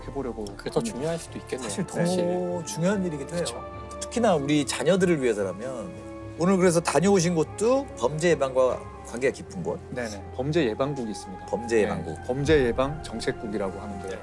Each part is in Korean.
해보려고. 그게 더 중요할 수도 있겠네요. 사실 더 중요한 일이기도 해요. 그렇죠. 특히나 우리 자녀들을 위해서라면 오늘 그래서 다녀오신 곳도 범죄 예방과 관계가 깊은 곳. 네네. 범죄 예방국이 있습니다. 범죄 예방국. 네, 범죄 예방 정책국이라고 하는데요.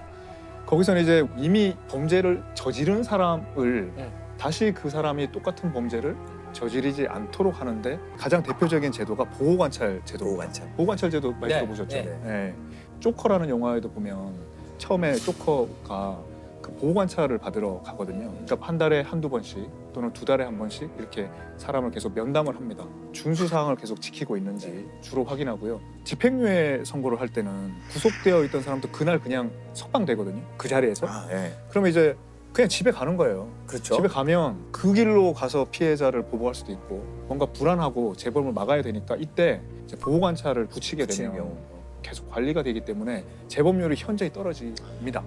거기서는 이제 이미 범죄를 저지른 사람을 다시 그 사람이 똑같은 범죄를 저지르지 않도록 하는데 가장 대표적인 제도가 보호관찰 제도입니다. 보호관찰. 보호관찰 제도 많이 네, 들어보셨죠? 네. 네. 조커라는 영화에도 보면 처음에 조커가 그 보호관찰을 받으러 가거든요. 그러니까 한 달에 한두 번씩 또는 두 달에 한 번씩 이렇게 사람을 계속 면담을 합니다. 준수 사항을 계속 지키고 있는지 주로 확인하고요. 집행유예 선고를 할 때는 구속되어 있던 사람도 그날 그냥 석방되거든요. 그 자리에서. 아, 예. 그러면 이제 그냥 집에 가는 거예요. 그렇죠. 집에 가면 그 길로 가서 피해자를 보호할 수도 있고 뭔가 불안하고 재범을 막아야 되니까 이때 이제 보호관찰을 붙이게 붙이는 되면 경우. 계속 관리가 되기 때문에 재범률이 현저히 떨어집니다.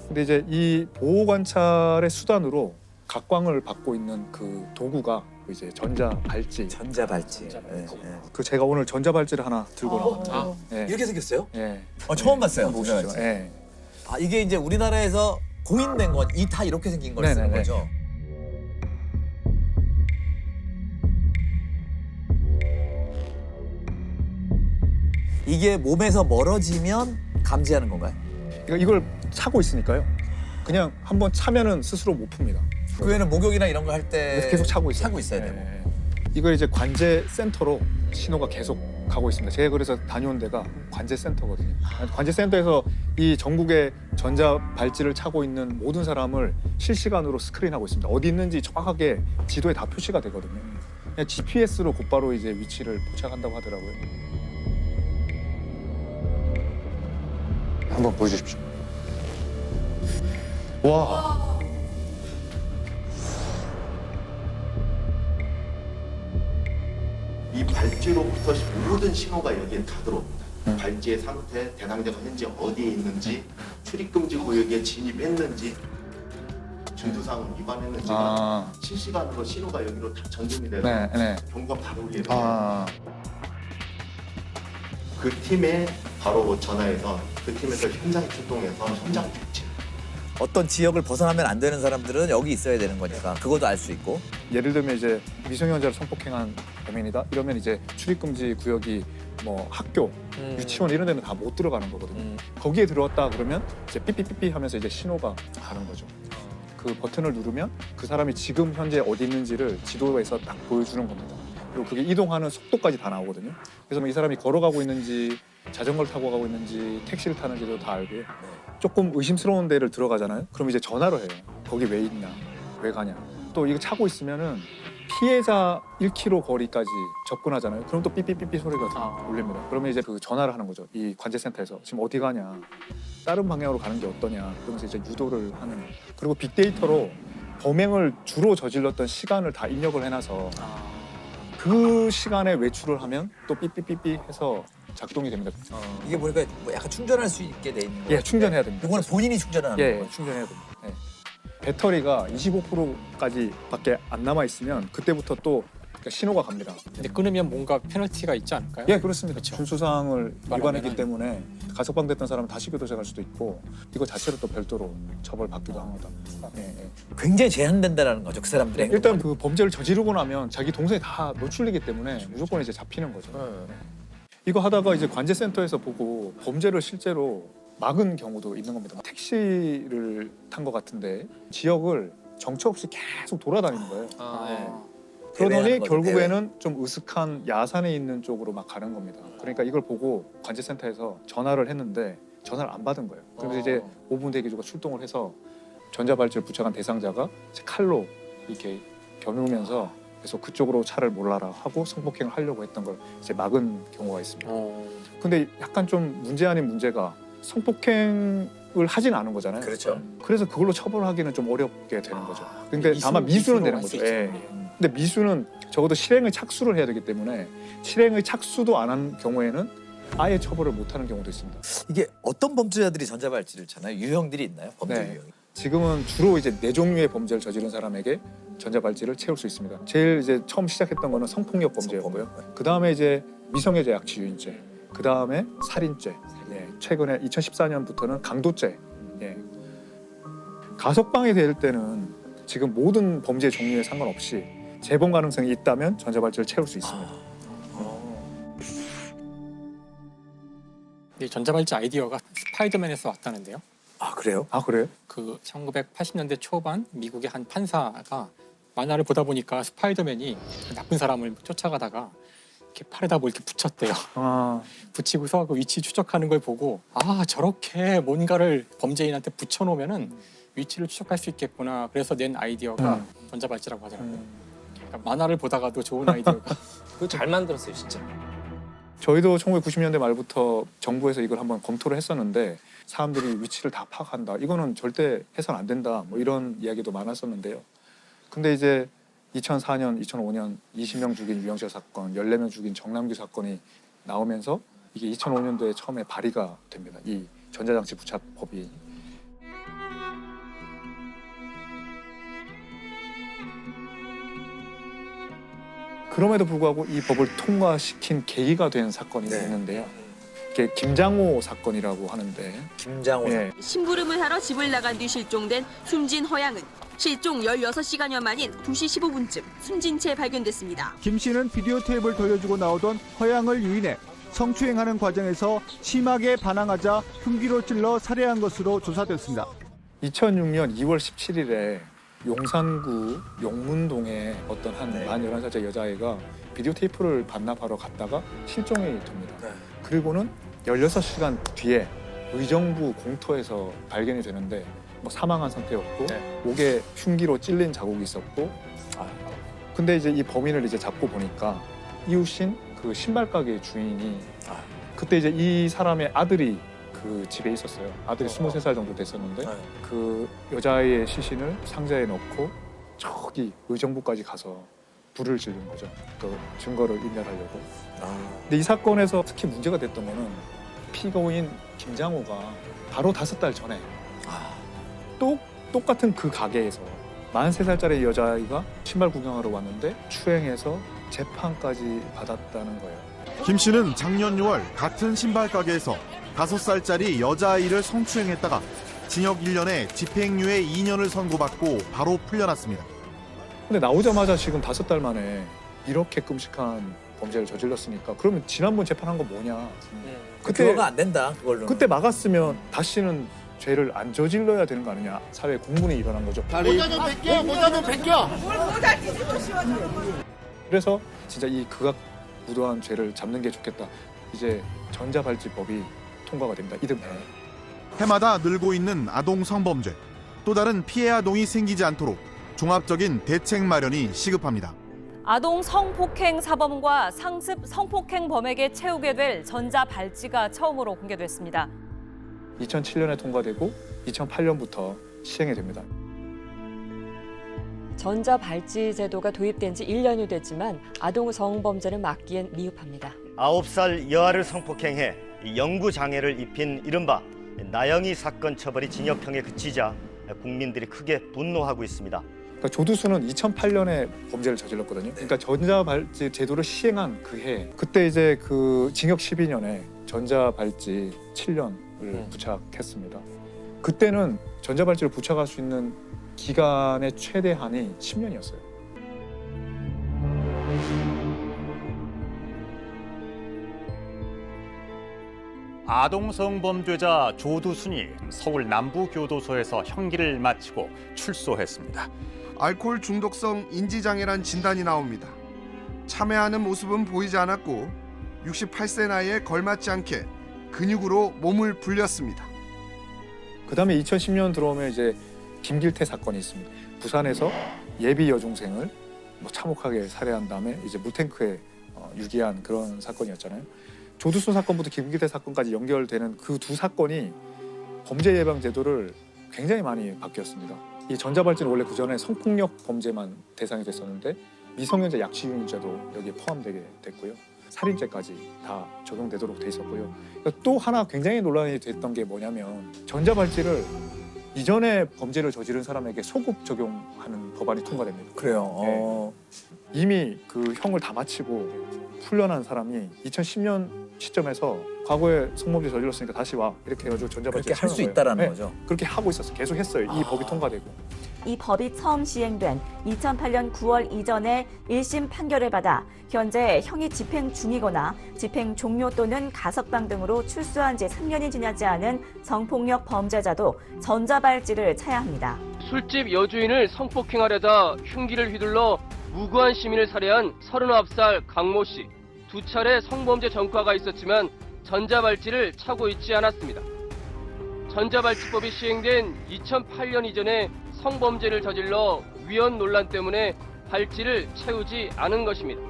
근데 이제 이 보호관찰의 수단으로 각광을 받고 있는 그 도구가 이제 전자발찌. 전자발찌. 전자발찌. 예, 예. 그 제가 오늘 전자발찌를 하나 들고 나왔는데. 아. 예. 이렇게 생겼어요? 예. 처음 봤어요. 보시죠. 전자발찌. 예. 아, 이게 이제 우리나라에서 공인된 건 이 다 이렇게 생긴 걸 쓰는 네네네. 거죠? 이게 몸에서 멀어지면 감지하는 건가요? 이걸 차고 있으니까요. 그냥 한번 차면은 스스로 못 풉니다. 그 외에는 목욕이나 이런 거 할 때 계속 차고 있어요. 차고 있어야 예. 되고. 이걸 이제 관제 센터로 신호가 계속 가고 있습니다. 제가 그래서 다녀온 데가 관제 센터거든요. 관제 센터에서 이 전국의 전자 발찌를 차고 있는 모든 사람을 실시간으로 스크린하고 있습니다. 어디 있는지 정확하게 지도에 다 표시가 되거든요. 그냥 GPS로 곧바로 이제 위치를 포착한다고 하더라고요. 한번 보여주십시오. 와. 이 발찌로부터 모든 신호가 여기에 다 들어옵니다. 발찌의 상태, 대상자가 현재 어디에 있는지, 출입금지 구역에 진입했는지, 준수사항을 위반했는지가 아. 실시간으로 신호가 여기로 다 전송이 돼서 네, 네. 경고가 바로 오게 돼요. 아. 그 팀에 바로 전화해서 그 팀에서 현장 출동해서 현장 배치. 어떤 지역을 벗어나면 안 되는 사람들은 여기 있어야 되는 거니까 그것도 알 수 있고. 예를 들면 이제 미성년자를 성폭행한 범인이다 이러면 이제 출입금지 구역이 뭐 학교, 유치원 이런 데는 다 못 들어가는 거거든요. 거기에 들어왔다 그러면 이제 삐삐삐삐 하면서 이제 신호가 가는 거죠. 그 버튼을 누르면 그 사람이 지금 현재 어디 있는지를 지도에서 딱 보여주는 겁니다. 그리고 그게 이동하는 속도까지 다 나오거든요. 그래서 뭐 이 사람이 걸어가고 있는지 자전거를 타고 가고 있는지 택시를 타는지도 다 알고요. 조금 의심스러운 데를 들어가잖아요. 그럼 이제 전화를 해요. 거기 왜 있냐, 왜 가냐. 또 이거 차고 있으면은 피해자 1km 거리까지 접근하잖아요. 그럼 또 삐삐삐삐 소리가 울립니다. 그러면 이제 그 전화를 하는 거죠. 이 관제센터에서 지금 어디 가냐, 다른 방향으로 가는 게 어떠냐. 그러면서 이제 유도를 하는. 그리고 빅데이터로 범행을 주로 저질렀던 시간을 다 입력을 해놔서 그 시간에 외출을 하면 또 삐삐삐삐 해서 작동이 됩니다. 이게 보니까 뭐 약간 충전할 수 있게 돼 있는 거예요. 예, 충전해야 됩니다. 이거는 본인이 충전하는 예, 거예요. 충전해야 됩니다. 예. 배터리가 25%까지밖에 안 남아 있으면 그때부터 또 그러니까 신호가 갑니다. 근데 끊으면 뭔가 페널티가 있지 않을까요? 예, 그렇습니다. 그렇죠. 준수사항을 위반했기 위반하면은- 때문에 가석방됐던 사람은 다시 교도소 갈 수도 있고 이거 자체로 또 별도로 처벌받기도 합니다. 예, 예. 굉장히 제한된다라는 거죠. 그 사람들의 일단 행동은. 그 범죄를 저지르고 나면 자기 동생이 다 노출되기 때문에 무조건 이제 잡히는 거죠. 이거 하다가 이제 관제센터에서 보고 범죄를 실제로 막은 경우도 있는 겁니다. 택시를 탄 것 같은데 지역을 정처 없이 계속 돌아다니는 거예요. 그러더니 대회하는 거죠, 결국에는 좀 으슥한 야산에 있는 쪽으로 막 가는 겁니다. 그러니까 이걸 보고 관제센터에서 전화를 했는데 전화를 안 받은 거예요. 그래서 이제 5분 대기조가 출동을 해서 전자발찌를 부착한 대상자가 이제 칼로 이렇게 겨누면서 계속 그쪽으로 차를 몰라라 하고 성폭행을 하려고 했던 걸 이제 막은 경우가 있습니다. 근데 약간 좀 문제 아닌 문제가 성폭행을 하진 않은 거잖아요. 그렇죠. 그래서 그걸로 처벌하기는 좀 어렵게 되는 거죠. 아, 그러니까 다만 미수는 되는 할수 거죠. 있죠. 예. 근데 미수는 적어도 실행의 착수를 해야 되기 때문에 실행의 착수도 안 한 경우에는 아예 처벌을 못 하는 경우도 있습니다. 이게 어떤 범죄자들이 전자발찌를 차나요? 유형들이 있나요? 범죄 네. 유형이. 지금은 주로 이제 4종류의 범죄를 저지른 사람에게 전자발찌를 채울 수 있습니다. 제일 이제 처음 시작했던 거는 성폭력 범죄였고요. 그 다음에 이제 미성애자 약취유인죄, 그 다음에 살인죄. 예. 최근에 2014년부터는 강도죄. 예. 가석방이 될 때는 지금 모든 범죄 종류에 상관없이 재범 가능성이 있다면 전자발찌를 채울 수 있습니다. 이 전자발찌 아이디어가 스파이더맨에서 왔다는데요. 아 그래요? 아 그래요? 그 1980년대 초반 미국의 한 판사가 만화를 보다 보니까 스파이더맨이 그 나쁜 사람을 쫓아가다가 이렇게 팔에다 뭐 이렇게 붙였대요. 아, 붙이고서 그 위치 추적하는 걸 보고 아 저렇게 뭔가를 범죄인한테 붙여놓으면은 위치를 추적할 수 있겠구나. 그래서 낸 아이디어가 전자발찌라고 하더라고요. 그러니까 만화를 보다가도 좋은 아이디어가. 그거 잘 만들었어요, 진짜. 저희도 1990년대 말부터 정부에서 이걸 한번 검토를 했었는데 사람들이 위치를 다 파악한다. 이거는 절대 해서는 안 된다. 뭐 이런 이야기도 많았었는데요. 근데 이제 2004년, 2005년 20명 죽인 유영철 사건, 14명 죽인 정남규 사건이 나오면서 이게 2005년도에 처음에 발의가 됩니다. 이 전자장치 부착법이. 그럼에도 불구하고 이 법을 통과시킨 계기가 된 사건이 네. 있는데요. 이게 김장호 사건이라고 하는데 김장호. 예, 심부름을 하러 집을 나간 뒤 실종된 숨진 허양은 실종 16시간여 만인 2시 15분쯤 숨진 채 발견됐습니다. 김 씨는 비디오 테이프를 돌려주고 나오던 허양을 유인해 성추행하는 과정에서 심하게 반항하자 흉기로 찔러 살해한 것으로 조사됐습니다. 2006년 2월 17일에 용산구 용문동에 어떤 한 네. 만 11살짜리 여자아이가 비디오 테이프를 반납하러 갔다가 실종이 됩니다. 네. 그리고는 16시간 뒤에 의정부 공터에서 발견이 되는데 뭐 사망한 상태였고 네. 목에 흉기로 찔린 자국이 있었고 근데 이제 이 범인을 이제 잡고 보니까 이웃인 그 신발 가게 주인이 그때 이제 이 사람의 아들이 그 집에 있었어요. 아들이 23살 정도 됐었는데 네. 그 여자아이의 시신을 상자에 넣고 저기 의정부까지 가서 불을 지른 거죠. 또 증거를 인멸하려고. 근데 이 사건에서 특히 문제가 됐던 거는 피고인 김장호가 바로 5달 전에 똑같은 그 가게에서 43살짜리 여자아이가 신발 구경하러 왔는데 추행해서 재판까지 받았다는 거예요. 김 씨는 작년 6월 같은 신발 가게에서 5살짜리 여자아이를 성추행했다가 징역 1년에 집행유예 2년을 선고받고 바로 풀려났습니다. 근데 나오자마자 지금 5달 만에 이렇게 끔찍한 범죄를 저질렀으니까 그러면 지난번 재판한 건 뭐냐. 그거가 안 된다. 그걸로. 그때 막았으면 다시는 죄를 안 저질러야 되는 거 아니냐. 사회에 공분이 일어난 거죠. 모자 좀 벗겨, 모자 좀 벗겨. 그래서 진짜 이 극악무도한 죄를 잡는 게 좋겠다. 이제 전자발찌법이 통과가 됩니다. 이듬해. 해마다 늘고 있는 아동 성범죄. 또 다른 피해 아동이 생기지 않도록 종합적인 대책 마련이 시급합니다. 아동 성폭행 사범과 상습 성폭행 범에게 채우게 될 전자발찌가 처음으로 공개됐습니다. 2007년에 통과되고 2008년부터 시행이 됩니다. 전자발찌 제도가 도입된 지 1년이 됐지만 아동 성범죄를 막기엔 미흡합니다. 9살 여아를 성폭행해 영구 장애를 입힌 이른바 나영이 사건 처벌이 징역형에 그치자 국민들이 크게 분노하고 있습니다. 그러니까 조두수는 2008년에 범죄를 저질렀거든요. 그러니까 전자발찌 제도를 시행한 그 해, 그때 이제 그 징역 12년에 전자발찌 7년을 부착했습니다. 그때는 전자발찌를 부착할 수 있는 기간의 최대한이 10년이었어요. 아동 성범죄자 조두순이 서울 남부교도소에서 형기를 마치고 출소했습니다. 알코올 중독성 인지장애란 진단이 나옵니다. 참회하는 모습은 보이지 않았고 68세 나이에 걸맞지 않게 근육으로 몸을 불렸습니다. 그다음에 2010년 들어오면 이제 김길태 사건이 있습니다. 부산에서 예비 여중생을 뭐 참혹하게 살해한 다음에 이제 물탱크에 유기한 그런 사건이었잖아요. 조두순 사건부터 김길태 사건까지 연결되는 그 두 사건이 범죄 예방 제도를 굉장히 많이 바뀌었습니다. 이 전자발찌는 원래 그 전에 성폭력 범죄만 대상이 됐었는데 미성년자 약취유인죄도 여기에 포함되게 됐고요. 살인죄까지 다 적용되도록 돼 있었고요. 그러니까 또 하나 굉장히 논란이 됐던 게 뭐냐면 전자발찌를 이전에 범죄를 저지른 사람에게 소급 적용하는 법안이 통과됩니다. 그래요. 이미 그 형을 다 마치고 풀려난 사람이 2010년 시점에서 과거에 성범죄 저질렀으니까 다시 와 이렇게 해가지고 전자발찌 그렇게 할 수 있다라는 거죠. 그렇게 하고 있었어요. 계속 했어요. 이 법이 통과되고. 이 법이 처음 시행된 2008년 9월 이전에 1심 판결을 받아 현재 형이 집행 중이거나 집행 종료 또는 가석방 등으로 출소한 지 3년이 지나지 않은 성폭력 범죄자도 전자발찌를 차야 합니다. 술집 여주인을 성폭행하려다 흉기를 휘둘러 무고한 시민을 살해한 39살 강모 씨. 2차례 성범죄 전과가 있었지만 전자발찌를 차고 있지 않았습니다. 전자발찌법이 시행된 2008년 이전에 성범죄를 저질러 위헌 논란 때문에 발찌를 채우지 않은 것입니다.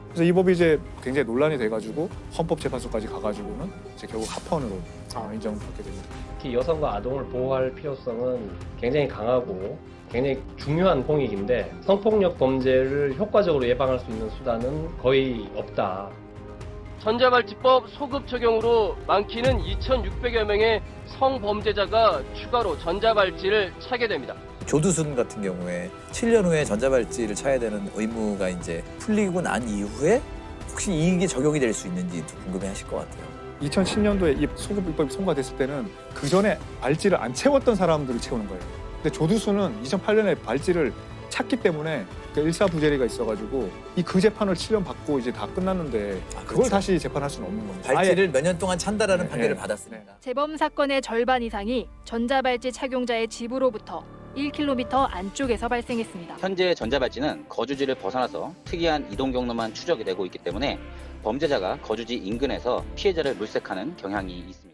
그래서 이 법이 이제 굉장히 논란이 돼가지고 헌법재판소까지 가가지고는 이제 결국 합헌으로 인정을 받게 됩니다. 특히 여성과 아동을 보호할 필요성은 굉장히 강하고 굉장히 중요한 공익인데 성폭력 범죄를 효과적으로 예방할 수 있는 수단은 거의 없다. 전자발찌법 소급 적용으로 많게는 2,600여 명의 성범죄자가 추가로 전자발찌를 차게 됩니다. 조두순 같은 경우에 7년 후에 전자발찌를 차야 되는 의무가 이제 풀리고 난 이후에 혹시 이게 적용이 될 수 있는지 궁금해하실 것 같아요. 2010년도에 이 소급입법이 통과됐을 때는 그 전에 발찌를 안 채웠던 사람들을 채우는 거예요. 근데 조두순은 2008년에 발찌를 찼기 때문에 그 일사부재리가 있어가지고 이 그 재판을 7년 받고 이제 다 끝났는데 그걸 그렇죠. 다시 재판할 수는 없는 겁니다. 발찌를 몇 년 동안 찬다라는 판결을 받았습니다. 재범 사건의 절반 이상이 전자발찌 착용자의 집으로부터 1km 안쪽에서 발생했습니다. 현재 전자발찌는 거주지를 벗어나서 특이한 이동 경로만 추적이 되고 있기 때문에 범죄자가 거주지 인근에서 피해자를 물색하는 경향이 있습니다.